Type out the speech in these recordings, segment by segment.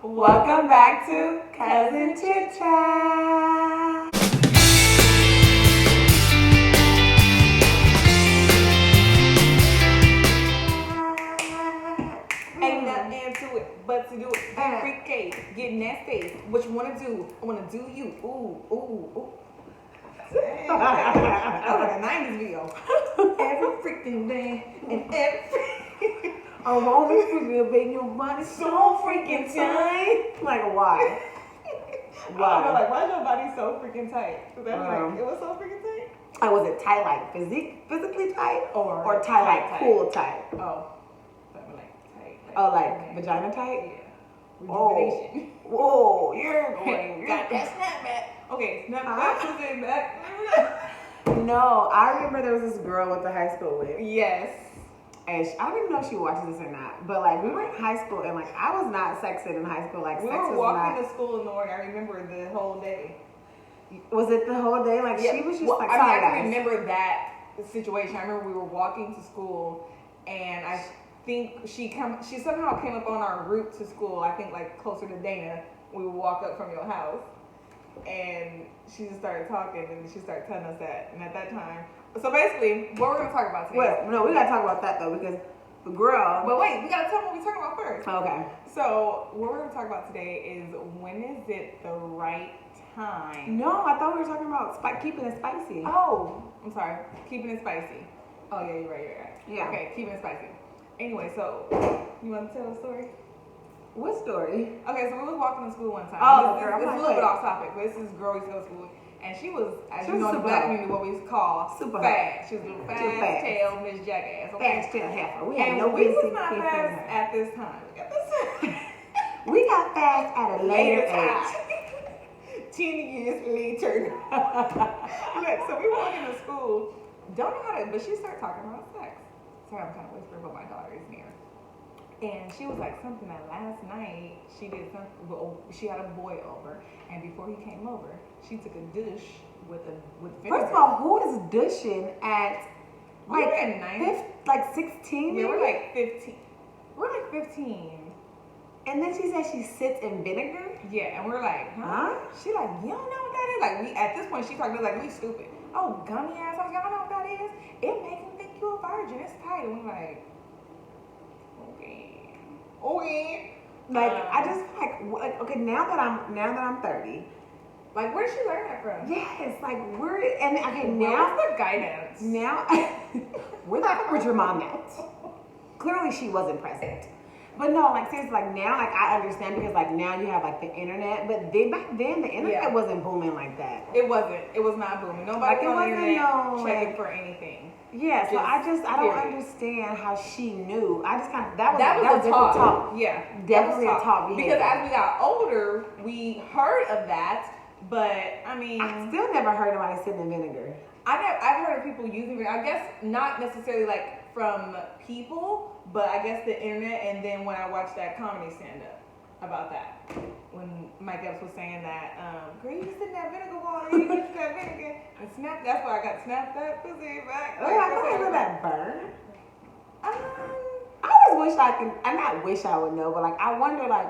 Welcome back to Cousin Chit Chat. Ain't nothing to it but to do it. Get freaky, get nasty. What you wanna do? I wanna do you. Ooh. That was like a 90s video. Every freaking day and every I'm only freaking making your body so freaking tight. Like why? I don't know, like why is your body so freaking tight? Cause like it was so freaking tight. Like was it tight like physically tight or tight tight. like cool tight? Oh, but like tight. Like vagina tight? Yeah. Rejuvenation. Whoa, you're going. Got that snapback. Okay, snapback pussy back. No, I remember there was this girl I went to high school with. Yes. And I don't even know if she watches this or not, but like we were in high school and like I was not sexing in high school. Like we sex were was walking not. to school in the morning. I remember the whole day. Was it the whole day? Like she was just like. I sorry, can guys. remember that situation. I remember we were walking to school, and I think she somehow came up on our route to school. I think like closer to Dana. We would walk up from your house, and she just started talking, and she started telling us that. And at that time, so basically, what we're gonna talk about today. Well, no, we gotta talk about that though because the girl. But wait, we gotta tell them what we're talking about first. Okay. So what we're gonna talk about today is when is it the right time? No, I thought we were talking about keeping it spicy. Oh, I'm sorry. Keeping it spicy. Oh yeah, you're right. Yeah. Okay, keeping it spicy. Anyway, so you want to tell a story? What story? Okay, so we was walking to school one time. Oh, It's girl, a I'm little like, bit off topic, but this is girl we go to school with. And she was, as She you was know, in the super black hot. community, what we call Super fast. She was a little Too fast fast. tail Miss Jackass. Okay? Fast tail heifer. We had And no we was business not being fast fast. at this time. We got fast at a later age. 10 years later. Look, so we walk into school, don't know how to, but she started talking about sex. Sorry, I'm kind of whispering, but my daughter is near. And she was like something that last night she did something. Well, she had a boy over, and before he came over, she took a douche with vinegar. First of all, who is dishing at we like were in ninth, like 16? yeah, maybe? we're like 15. We're like 15. And then she said she sits in vinegar. Yeah, and we're like, huh? She like, you don't know what that is? Like we at this point she talking to us like we stupid. Oh, gummy assholes, y'all know what that is? It makes him think you a virgin. It's tight. And we're like, okay. Like I just like okay now that I'm 30. Like where did she learn that from? Yes, like we're and okay Where's now the guidance? now where the fuck was your mom at? Clearly she wasn't present. But no, like seriously, like now, like I understand because like now you have like the internet, but then back then the internet wasn't booming like that. It wasn't. It was not booming. Nobody Like, it on the wasn't internet no, checking like- for anything. Yeah, so I don't period. understand how she knew. I just kind of that was a definitely talk. Yeah, Definitely that was a talk behavior. Because as we got older, we heard of that, but I mean, I still never heard anybody sitting in vinegar. I've heard of people using it. I guess not necessarily like from people, but I guess the internet. And then when I watched that comedy stand up about that, when Mike Epps was saying that, girl, you just in that vinegar water, you just that vinegar, and snap. That's why I got snapped that pussy back. Oh, I thought it was that burn. Um, I always wish I could. I not wish I would know, but like I wonder what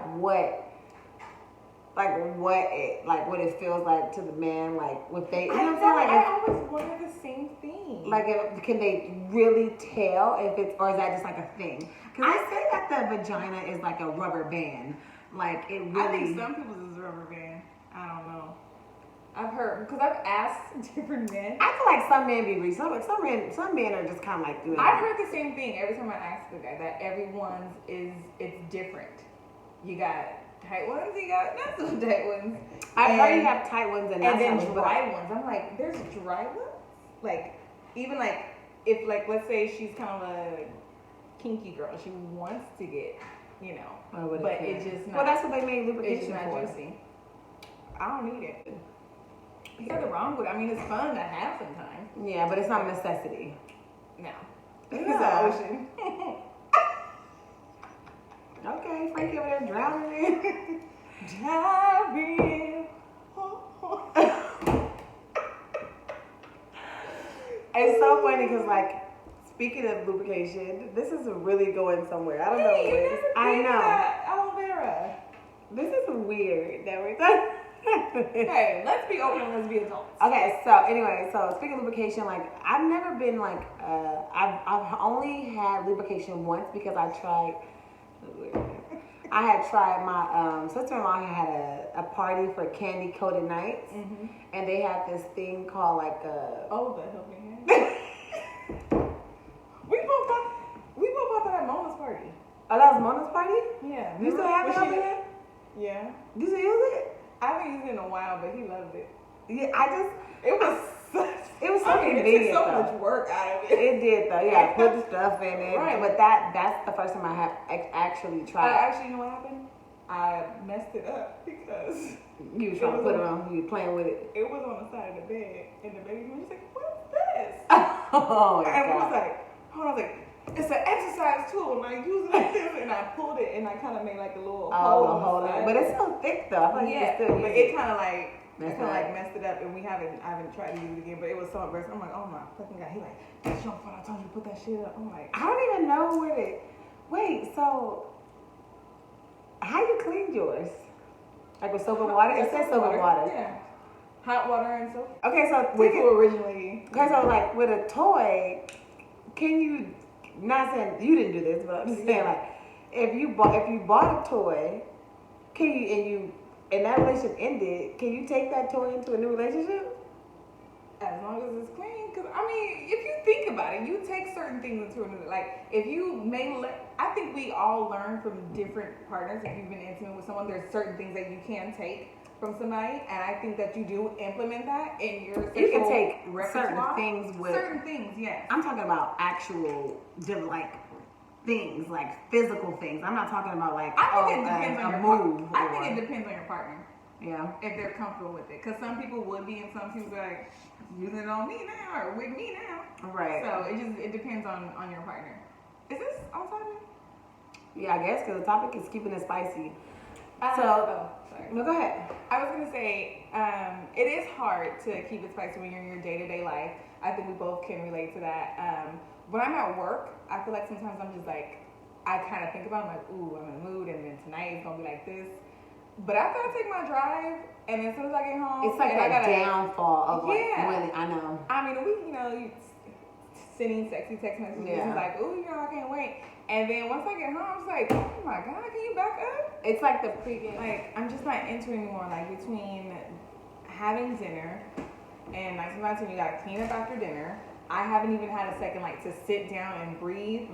it feels like to the man, like with they. You know what I'm saying? Like, I always wonder the same thing. like can they really tell if it's or is that just like a thing? Because I say that the vagina is like a rubber band. Like it really. I think some people's is rubber band. I don't know. I've heard because I've asked different men. I feel like some men be real. Some men are just kind of like doing. I've heard the same thing every time I ask the guy that everyone's it's different. You got tight ones, you got not so tight ones. I've heard you have tight ones and then not dry ones. I'm like, there's dry ones. Like even like if like let's say she's kind of a kinky girl, she wants to get but it's just not. Well, that's what they made It's lubrication not for. juicy. I don't need it. There's nothing wrong with it. I mean, it's fun to have sometimes. Yeah, but it's not a necessity. No. Yeah. It's the ocean. Okay, Frankie over there drowning. Driving. It's so funny because, like, speaking of lubrication, this is really going somewhere. I don't know what it is. I know. Aloe vera. This is weird that we're talking. Hey, let's be open and let's be adults. Okay, so anyway, so speaking of lubrication, like I've never been like I've only had lubrication once because I tried. I had tried my sister-in-law had a party for candy coated nights, and they had this thing called like Oh, the helping hand. we both bought that at Mona's party. Oh, that was Mona's party. Yeah. You still have the helping hand? Yeah. You still use it? I haven't used it in a while, but he loved it. Yeah, It was so convenient. It took so though. much work out of it. It did though. Yeah, put the stuff in it. Right. But that's the first time I have actually tried. Actually, you know what happened? I messed it up because You were trying to put it on. You were playing with it. it was on the side of the bed, and the baby was like, "What's this?" Oh my And I was god. like, "Hold on, like it's an exercise tool, and I use it like this." And I pulled it, and I kind of made like a little hole on the hold side. on. But it's so thick though. I feel like you Yeah, can still but use it kind of like That's kind of like right. messed it up, and I haven't tried to use it again. But it was so embarrassing. I'm like, oh my fucking god. He like, that's your fault. I told you to put that shit up. I'm like, I don't even know where to. Wait, so how you cleaned yours? Like with soap and water? It says soap and water. Yeah, hot water and soap. Okay, so With who originally? Okay, so like with a toy, can you? Not saying you didn't do this, but I'm just saying like, if you bought a toy, can you and that relationship ended, can you take that toy into a new relationship? As long as it's clean, because I mean, if you think about it, you take certain things into another. Like if you I think we all learn from different partners. If you've been intimate with someone, there's certain things that you can take from somebody, and I think that you do implement that in your sexual You can take repertoire. certain things with. Certain things, yes. I'm talking about actual like things, like physical things. I'm not talking about like I think it depends on a your move. I think it depends on your partner. Yeah. If they're comfortable with it, because some people would be, and some people be like using it on me now or with me now. Right. So it depends on your partner. Is this on topic? Yeah, I guess because the topic is keeping it spicy. Sorry. No, go ahead. I was gonna say, it is hard to keep it spicy when you're in your day-to-day life. I think we both can relate to that. When I'm at work, I feel like sometimes I'm just like, I kind of think about it, I'm like, ooh, I'm in the mood, and then tonight it's gonna be like this. But after I take my drive, and as soon as I get home, It's like that downfall of like really, I know. I mean, you sending sexy text messages. Yeah. It's like, ooh, I can't wait. And then once I get home, I'm just like, oh my god, can you back up? It's like the pregame. Like, I'm just not into anymore. Like, between having dinner and like sometimes when you gotta clean up after dinner, I haven't even had a second like to sit down and breathe,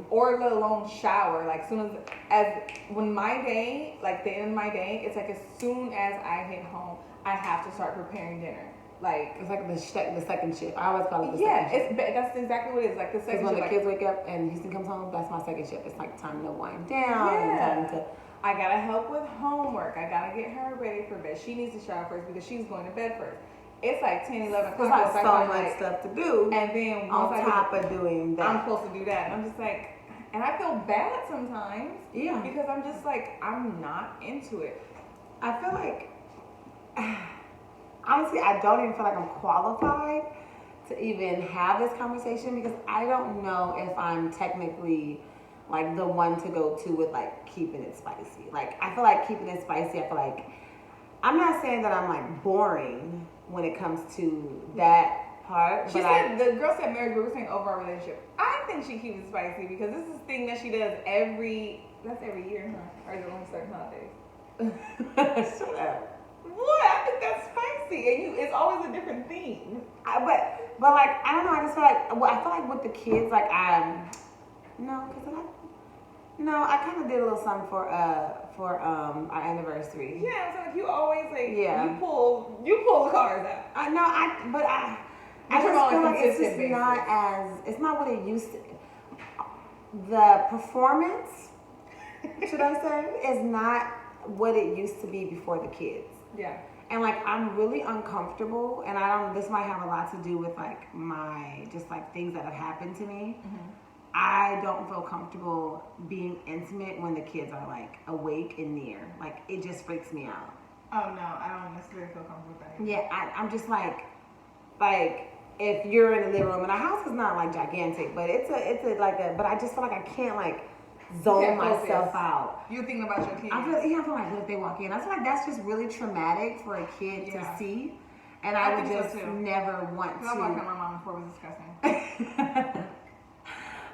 or let alone shower. Like, when my day, like the end of my day, it's like as soon as I hit home, I have to start preparing dinner. Like, it's like the second shift. I always call it the second shift. that's exactly what it is. Like the second Because when shift. the kids wake up and Houston comes home, that's my second shift. It's like time to wind down. And time to. I gotta help with homework. I gotta get her ready for bed. She needs to shower first because she's going to bed first. It's like 10, 11 There's o'clock. like so much stuff to do. And then on top of doing that, I'm supposed to do that. And I'm just like, and I feel bad sometimes. Yeah. Because I'm just like, I'm not into it. I feel like, honestly, I don't even feel like I'm qualified to even have this conversation because I don't know if I'm technically like the one to go to with like keeping it spicy. Like, I feel like keeping it spicy, I feel like, I'm not saying that I'm like boring when it comes to that part. The girl said marriage, but we're saying overall relationship. I think she keeps it spicy because this is a thing that she does every year, huh? Or is it only certain holidays? Shut up. What? I think that's spicy, and it's always a different theme. But like, I don't know. I just feel like, I feel like with the kids, like I kind of did a little something for our anniversary. Yeah, so like you always like Yeah. you pull the cards out. I But just on a feel like it's consistent just it's not what it used to. The performance, should I say, is not what it used to be before the kids. Yeah. And like, I'm really uncomfortable, and this might have a lot to do with like my, just like things that have happened to me. Mm-hmm. I don't feel comfortable being intimate when the kids are like awake and near. Like, it just freaks me out. Oh no, I don't necessarily feel comfortable with that. Yeah, I'm just like if you're in the living room, and our house is not like gigantic, but but I just feel like I can't like zone can't myself focus. out. You're thinking about your kids. I feel like what if they walk in? I feel like that's just really traumatic for a kid to see. And I would think just so too. never want to. I walked in my mom before it was disgusting.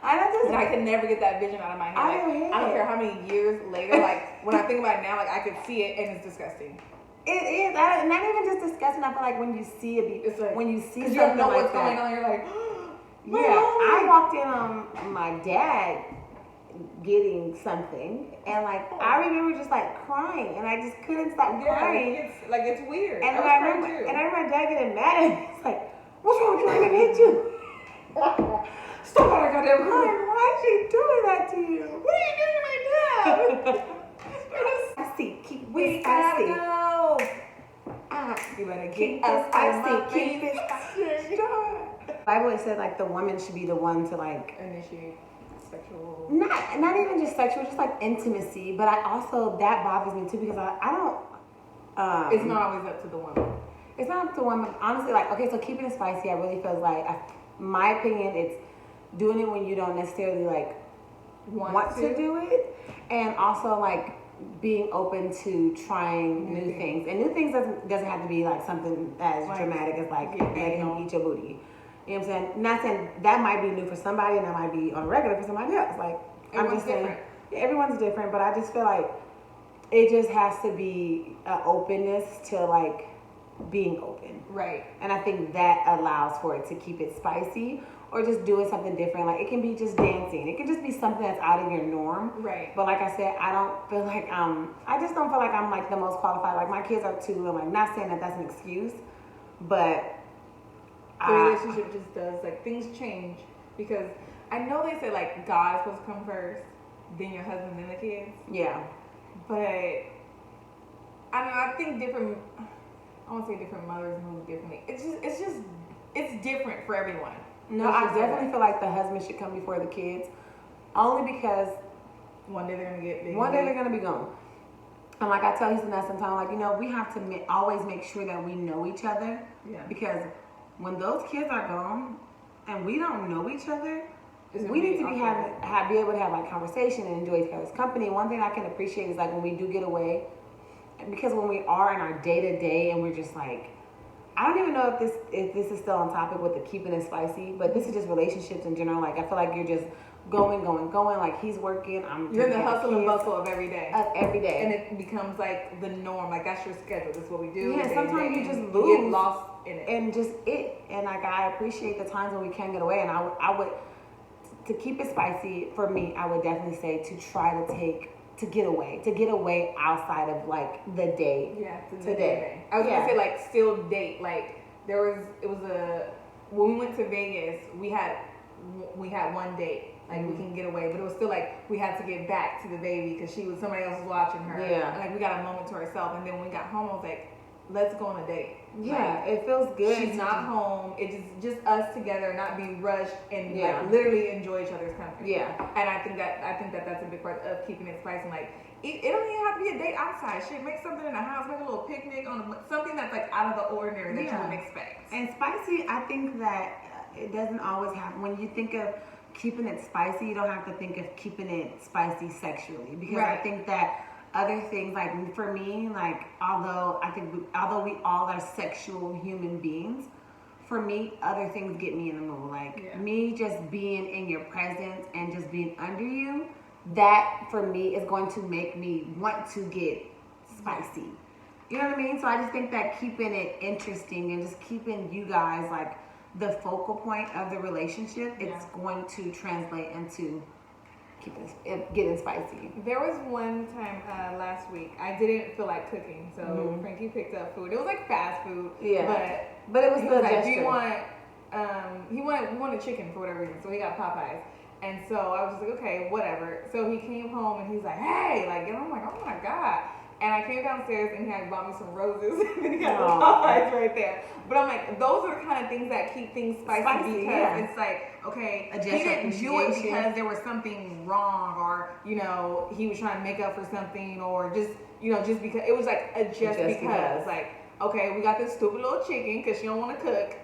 I And I can never get that vision out of my head. Like, I don't care how many years later, like when I think about it now, like I could see it and it's disgusting. It is. Not even just disgusting. I feel like when you see it, It's like, when you see because something you don't know like what's going that. on, you're like, Yeah, I walked in on my dad getting something, and like I remember just like crying, and I just couldn't stop crying. It's weird. And I remember my dad getting mad at me. It's like, what's wrong with you? I didn't hit you. Stop it, I got that Like, why is she doing that to you? What are you doing right now? Spicy, keep We it gotta spicy. go. You better Keep get it us out of my spicy, keep face. it spicy. Bible it said like the woman should be the one to like Initiate sexual. not even just sexual, just like intimacy. But I also that bothers me too because I don't. It's not always up to the woman. It's not up to women. Honestly, like okay, so keeping it spicy, I really feels like, my opinion, it's doing it when you don't necessarily like want to do it, and also like being open to trying new things. And new things doesn't have to be like something as dramatic as like letting him eat your booty. You know what I'm saying? Not saying that might be new for somebody and that might be on regular for somebody else. Like I'm just saying, different. Everyone's different, but I just feel like it just has to be an openness to like being open. Right. And I think that allows for it to keep it spicy or just doing something different. Like it can be just dancing. It can just be something that's out of your norm. Right. But like I said, I don't feel like I just don't feel like I'm like the most qualified. Like my kids are too. I'm like not saying that that's an excuse, but The relationship just does, like, things change because I know they say, like, God is supposed to come first, then your husband, then the kids. Yeah. But, I don't know, I think different, I won't say different mothers move differently. It's different for everyone. No, I definitely feel like the husband should come before the kids, only because one day they're going to get big. one day they're going to be gone. And like I tell Houston that sometimes, like, we have to always make sure that we know each other. Yeah. Because when those kids are gone and we don't know each other, we need to be able to have like conversation and enjoy each other's company. One thing I can appreciate is like when we do get away, because when we are in our day to day and we're just like, I don't even know if this is still on topic with the keeping it spicy, but this is just relationships in general. Like I feel like you're just going. Like he's working, you're in the hustle and bustle of every day. Every day. And it becomes like the norm. Like that's your schedule. That's what we do. Yeah, sometimes you just lose. You get lost in it. And just And like I appreciate the times when we can get away. And I would to keep it spicy for me, I would definitely say to try to get away outside of like the day. Yeah, today. I was gonna say like still date. Like when we went to Vegas, we had one date. Like we can get away, but it was still like we had to get back to the baby because somebody else was watching her. Yeah. And like we got a moment to ourselves, and then when we got home, I was like, let's go on a date. Yeah, like, it feels good. She's not home. It's just us together, not be rushed and Yeah. like literally enjoy each other's company. Yeah. And I think that that's a big part of keeping it spicy. Like it don't even have to be a date outside. Shit, make something in the house, make a little picnic something that's like out of the ordinary that you wouldn't expect. And spicy, I think that it doesn't always happen. When you think of keeping it spicy, you don't have to think of keeping it spicy sexually, because I think that other things, like for me, like although we all are sexual human beings, for me other things get me in the mood. Like me just being in your presence and just being under you, that for me is going to make me want to get spicy. You know what I mean? So I just think that keeping it interesting and just keeping you guys like the focal point of the relationship, it's going to translate into getting spicy. There was one time last week I didn't feel like cooking, so Frankie picked up food. It was like fast food, but it was still like, gesture. do you want? We wanted chicken for whatever reason, so he got Popeyes. And so I was just like, okay, whatever. So he came home and he's like, hey, like, and I'm like, oh my God. And I came downstairs and he had bought me some roses and he got the Popeyes right there. But I'm like, those are the kind of things that keep things spicy because it's like, okay, he didn't do it because there was something wrong or, he was trying to make up for something or just because. It was like a just because. Like, okay, we got this stupid little chicken because she don't want to cook.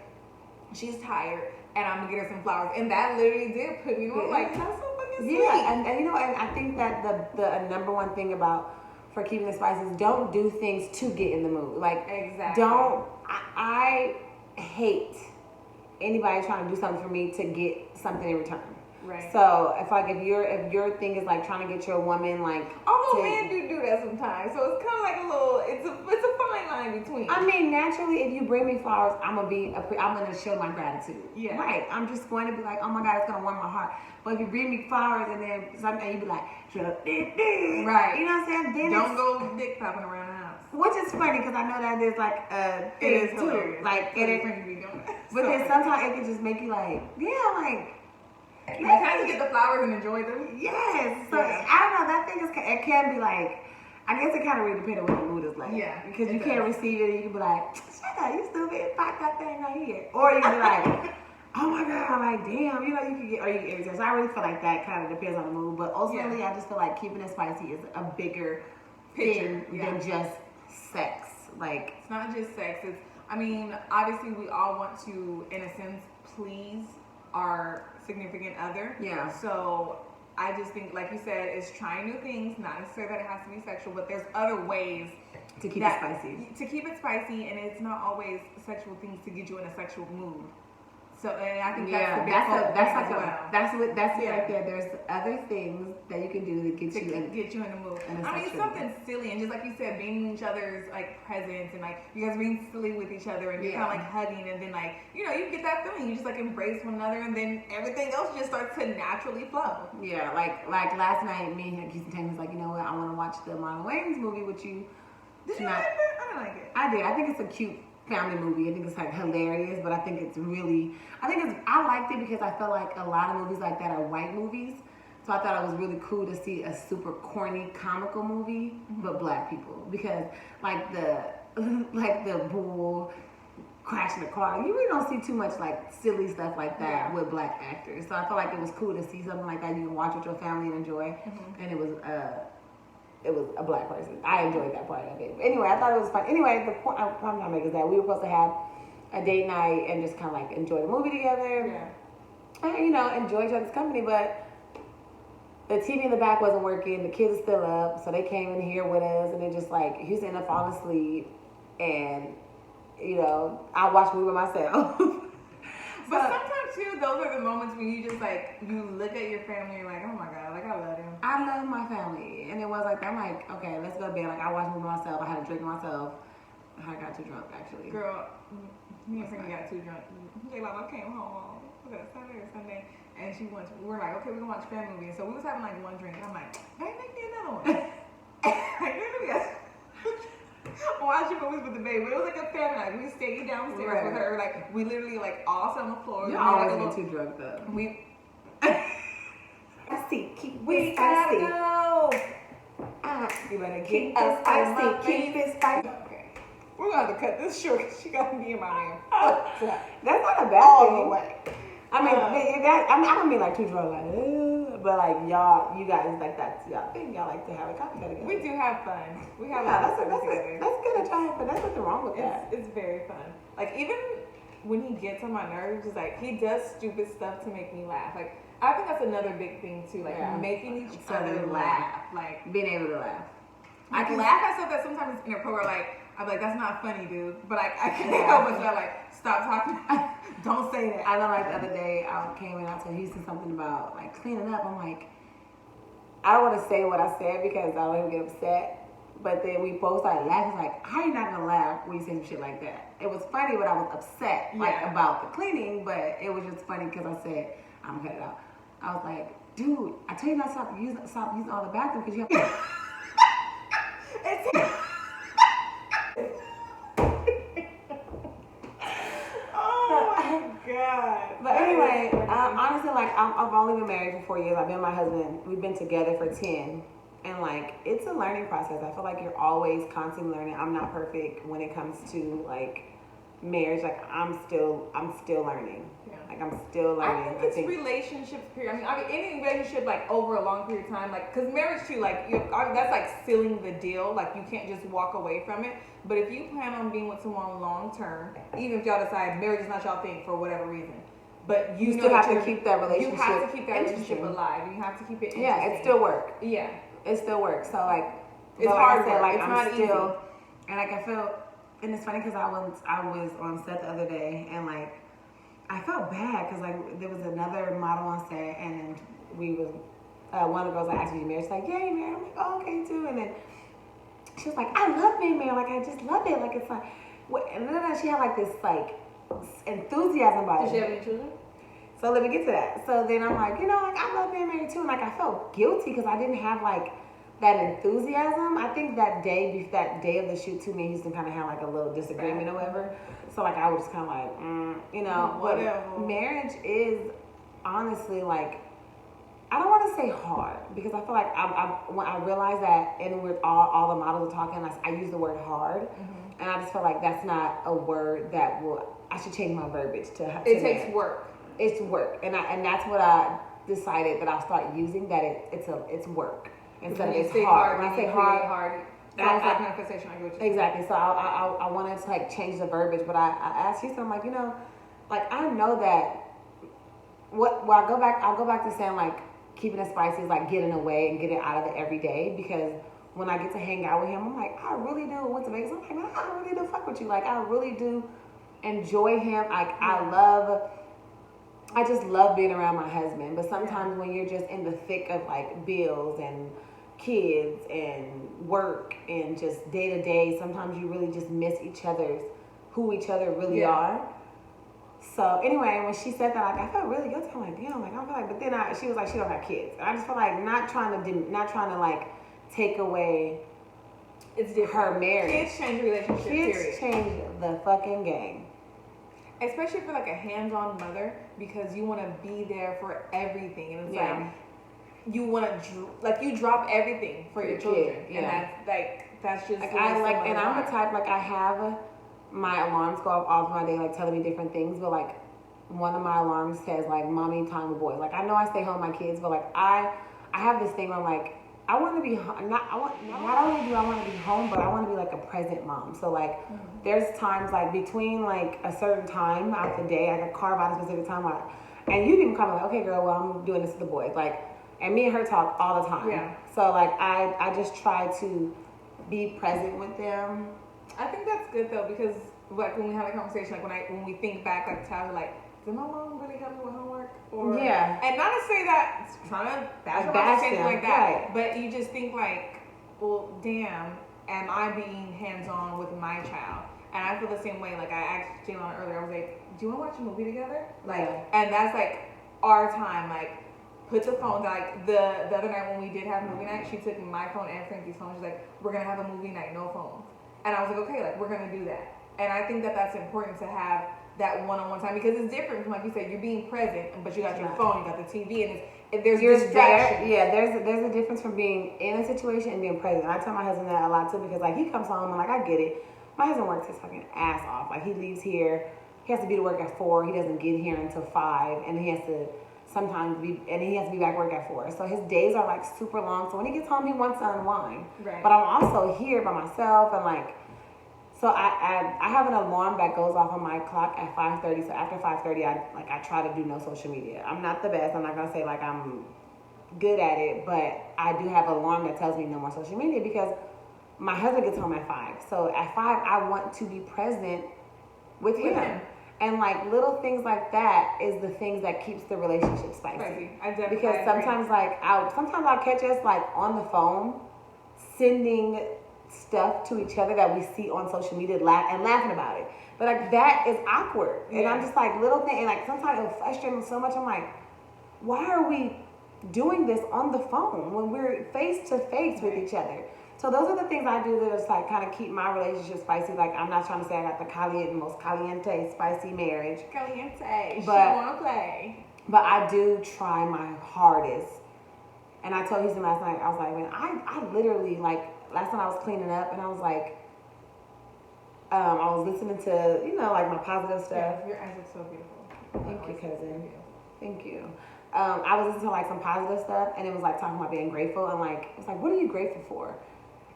She's tired and I'm going to get her some flowers. And that literally did put me on like, that's so fucking is Yeah, sweet. and you know, and I think that the number one thing about for keeping the spice is don't do things to get in the mood. Like, Exactly. I hate anybody trying to do something for me to get something in return. Right. So if your thing is like trying to get your woman like, Although men do that sometimes, so it's kind of like it's a fine line between. I mean, naturally, if you bring me flowers, I'm gonna show my gratitude. Yeah. Right. I'm just going to be like, oh my God, it's gonna warm my heart. But if you bring me flowers and then something, you be like, right. You know what I'm saying? Then don't go dick popping around the house. Which is funny because I know that is like a thing too. Hilarious. Like it is. But then sometimes it can just make you like, yeah, like. You kind of get the flowers and enjoy them. Yes. So yeah. I don't know. That thing it can be like. I guess it kind of really depends on what the mood is like. Yeah. Because you can't receive it and you can be like, shut up, you stupid, pop that thing right here. Or you can be like, oh my God, I'm like, damn, you know, you can get, or you can irritate. So I really feel like that kind of depends on the mood. But ultimately, I just feel like keeping it spicy is a bigger thing than just sex. Like, it's not just sex. I mean, obviously, we all want to, in a sense, please our significant other. Yeah. So I just think, like you said, it's trying new things. Not necessarily that it has to be sexual, but there's other ways to keep it spicy. To keep it spicy, and it's not always sexual things to get you in a sexual mood. So, and I think that's the big that's it right there. There's other things that you can do to get you in the mood. I mean, something silly, and just like you said, being in each other's like presence, and like you guys being silly with each other, and you're kind of like hugging, and then like you get that feeling. You just like embrace one another, and then everything else just starts to naturally flow. Yeah, like last night, me and Houston was like, you know what? I want to watch the Marlon Wayans movie with you. Did you like it? I didn't like it. I did. I think it's a cute family movie. I think it's like hilarious, but I think it's really, I liked it because I felt like a lot of movies like that are white movies. So I thought it was really cool to see a super corny comical movie, but black people. Because like the bull crashing the car, you really don't see too much like silly stuff like that with black actors. So I felt like it was cool to see something like that you can watch with your family and enjoy. And it was a black person. I enjoyed that part of it. But anyway, I thought it was fun. Anyway, the point I'm trying to make is that we were supposed to have a date night and just kind of like enjoy the movie together. Yeah. And, enjoy each other's company. But the TV in the back wasn't working. The kids are still up. So they came in here with us. And then just like, Houston ended up falling asleep. And, I watched the movie by myself. But sometimes too, those are the moments when you just like, you look at your family and you're like, oh my God, like I love him. I love my family. And it was like, I'm like, okay, let's go to bed. Like I watched the movie myself. I had a drink myself. I got too drunk actually. Girl, me and Frankie got too drunk. I came home was that Saturday or Sunday, and we were like, okay, we're gonna watch a family movie. And so we was having like one drink. I'm like, hey, make me another one. Like, watching movies with the baby. It was like a family night. We stayed downstairs with her. Like we literally like all sat on the floor. You always get too drunk though. We gotta go. You better keep us spicy. Keep it spicy. Okay. We're gonna have to cut this short because she got me and my man. That's not a bad all thing. the way. I mean, I don't mean like too drunk, like, but like you guys like that's y'all thing. Y'all like to have a coffee together. We do have fun. We have that's good to try, but there's nothing wrong with that. It's very fun. Like even when he gets on my nerves, just like he does stupid stuff to make me laugh. Like I think that's another big thing too. Like making each other laugh. Like being able to laugh. I can laugh at stuff that sometimes is inappropriate. Like I'm like, that's not funny, dude. But I can't help myself. Like stop talking. Don't say that. I know, like the other day, I came in, I told Houston something about like cleaning up. I'm like, I don't want to say what I said because I don't even get upset. But then we both started laughing. Like, how are you not gonna laugh when you say some shit like that? It was funny, but I was upset about the cleaning. But it was just funny because I said, I'm gonna cut it out. I was like, dude, I tell you not to stop using all the bathroom because you have. God. But anyway, honestly, like I've only been married for 4 years. I've been with my husband. We've been together for 10, and like it's a learning process. I feel like you're always constantly learning. I'm not perfect when it comes to like marriage. Like I'm still learning. Yeah. Like I'm still learning. I think it's relationships. Period. I mean, any relationship like over a long period of time, like because marriage too, like that's like sealing the deal. Like you can't just walk away from it. But if you plan on being with someone long term, even if y'all decide marriage is not y'all thing for whatever reason, but you still have to keep that relationship. You have to keep that relationship alive. You have to keep it interesting. Yeah, it still work. Yeah, it still works. So like, it's hard. Like it's I'm not still, easy. and like I felt, and it's funny because I was on set the other day, and like I felt bad because like there was another model on set, and then we was one of the girls I asked me to marry. She's like, yeah, you married. I'm like, oh, okay too. And then she was like, I love being married. Like I just love it. Like it's like, and then she had like this like enthusiasm about it. Did she have any children? So let me get to that. So then I'm like, like I love being married too. And like I felt guilty because I didn't have like that enthusiasm. I think that day of the shoot too, me and Houston kind of had like a little disagreement or whatever. So like I was just kind of like, whatever. But marriage is honestly like, I don't want to say hard because I feel like when I realized that, and with all the models are talking, I use the word hard, and I just feel like that's not a word that I should change my verbiage to. It takes work. It's work, and that's what I decided that I'll start using. That it's work instead of it's hard. When I say hard, sounds like manifestation. I get what exactly. So I wanted to like change the verbiage, but I asked you something like like I know that I'll go back to saying like keeping it spicy is like getting away and getting out of it every day, because when I get to hang out with him, I'm like, I really do. Went to Vegas, I'm like, man, I really do fuck with you. Like I really do enjoy him. Like I just love being around my husband. But sometimes when you're just in the thick of like bills and kids and work and just day to day, sometimes you really just miss who each other really are. So anyway, when she said that, like I felt really guilty. I'm like, damn, like I feel like, but then she was like, she don't have kids. And I just feel like not trying to like take away her marriage. Kids change the relationship. Kids change the fucking game. Especially for like a hands-on mother, because you want to be there for everything, and it's like you want to you drop everything for your children, and that's just like and I'm the type like I have my alarms go off all my day, like telling me different things, but like one of my alarms says like mommy time with boys. Like I know I stay home with my kids, but like I have this thing where I'm like I want to be not only do I want to be home, but I want to be like a present mom. So like there's times like between like a certain time out the day, I can carve out a specific time, and you can come like, okay girl, well I'm doing this with the boys, like, and me and her talk all the time. Yeah. So like I just try to be present with them. I think that's good though, because like when we have a conversation, like when we think back like childhood, like did my mom really help me with homework? Or and not to say that trying to bash them like that, right. But you just think like, well, damn, am I being hands-on with my child? And I feel the same way. Like I asked Jalen earlier, I was like, do you want to watch a movie together? Like, and that's like our time. Like, put the phone down. Like the other night when we did have movie night, she took my phone and Frankie's phone. She's like, we're gonna have a movie night, no phones. And I was like, okay, like we're gonna do that. And I think that that's important to have that one-on-one time, because it's different from, like you said, you're being present, but you got your phone, you got the TV, and there's distraction. There's a difference from being in a situation and being present. And I tell my husband that a lot too, because like he comes home and like I get it. My husband works his fucking ass off. Like he leaves here, he has to be to work at 4. He doesn't get here until 5, and he has to sometimes be back at work at 4. So his days are like super long. So when he gets home, he wants to unwind. Right. But I'm also here by myself, and like. So I have an alarm that goes off on my clock at 5:30. So after 5:30, I try to do no social media. I'm not the best. I'm not gonna say like I'm good at it, but I do have an alarm that tells me no more social media, because my husband gets home at 5. So at 5, I want to be present with him. And like little things like that is the things that keeps the relationship spicy. Because sometimes I'll catch us like on the phone sending stuff to each other that we see on social media and laughing about it, but like that is awkward. And I'm just like little thing, and like sometimes it'll frustrate me so much. I'm like, why are we doing this on the phone when we're face to face with each other? So those are the things I do that just like kind of keep my relationship spicy. Like I'm not trying to say I got the most caliente spicy marriage, but she wanna play. But I do try my hardest. And I told Houston last night, I was like, man, I literally like. Last night I was cleaning up and I was like, I was listening to, like my positive stuff. Yeah, your eyes look so beautiful. Thank you, cousin. Thank you. I was listening to like some positive stuff, and it was like talking about being grateful, and like, it's like, what are you grateful for?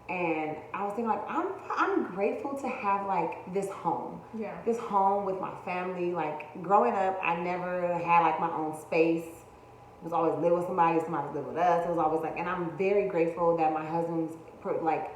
And I was thinking, like, I'm grateful to have, like, this home. Yeah. This home with my family. Like, growing up, I never had, like, my own space. It was always live with somebody was living with us. It was always, like, and I'm very grateful that my husband's, like,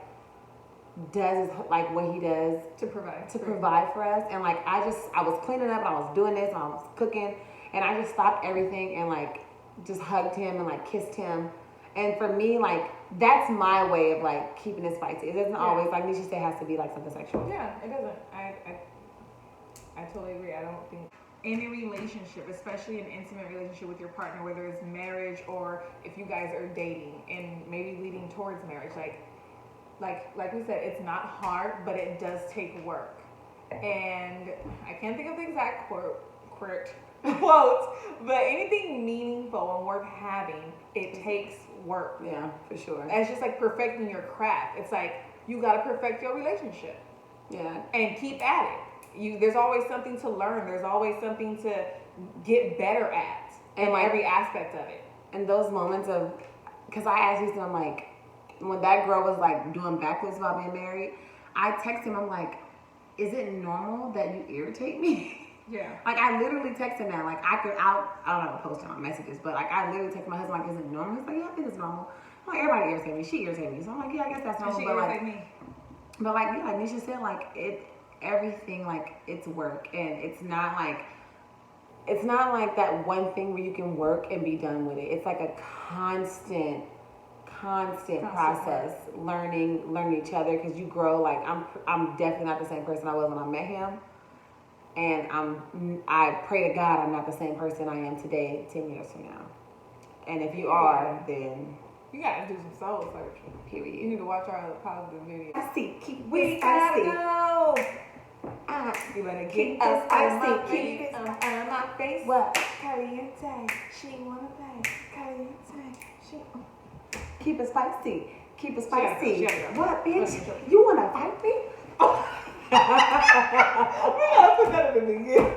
does, like, what he does. To provide. To provide for us. And, like, I was cleaning up, and I was doing this, and I was cooking. And I just stopped everything and, like, just hugged him and, like, kissed him. And for me, like, that's my way of, like, keeping it spicy. It doesn't always, like Nisha said, it has to be, like, something sexual. Yeah, it doesn't. I totally agree. I don't think any relationship, especially an intimate relationship with your partner, whether it's marriage or if you guys are dating and maybe leading towards marriage, like we said, it's not hard, but it does take work. And I can't think of the exact quotes, but anything meaningful and worth having, it takes work. Yeah, for sure. It's just like perfecting your craft. It's like you gotta perfect your relationship. Yeah. And keep at it. There's always something to learn. There's always something to get better at in every aspect of it. And those moments of, because I asked Houston, I'm like, when that girl was like doing backflips about being married, I text him, I'm like, is it normal that you irritate me? Yeah. Like, I literally text him that. Like, I don't know how to post it on messages, but like, I literally text my husband, like, is it normal? He's like, yeah, I think it's normal. I'm like, everybody irritates me. She irritates me. So I'm like, yeah, I guess that's normal. She but irritates like, me. But like, yeah, like Nisha said, like, everything, like, it's work. And it's not like that one thing where you can work and be done with it. It's like a constant process, learning each other, because you grow. Like, I'm definitely not the same person I was when I met him, and I pray to God I'm not the same person I am today 10 years from now. And if you are, then you gotta do some soul searching. Period. You need to watch our positive videos. We gotta go. You better Keep get us us out of my spicy, face. keep Out of my face. What? Caliente. She wanna play. Caliente. Keep it spicy. Keep it Shut up, spicy. shut up. What, bitch? Shut up. You wanna fight me?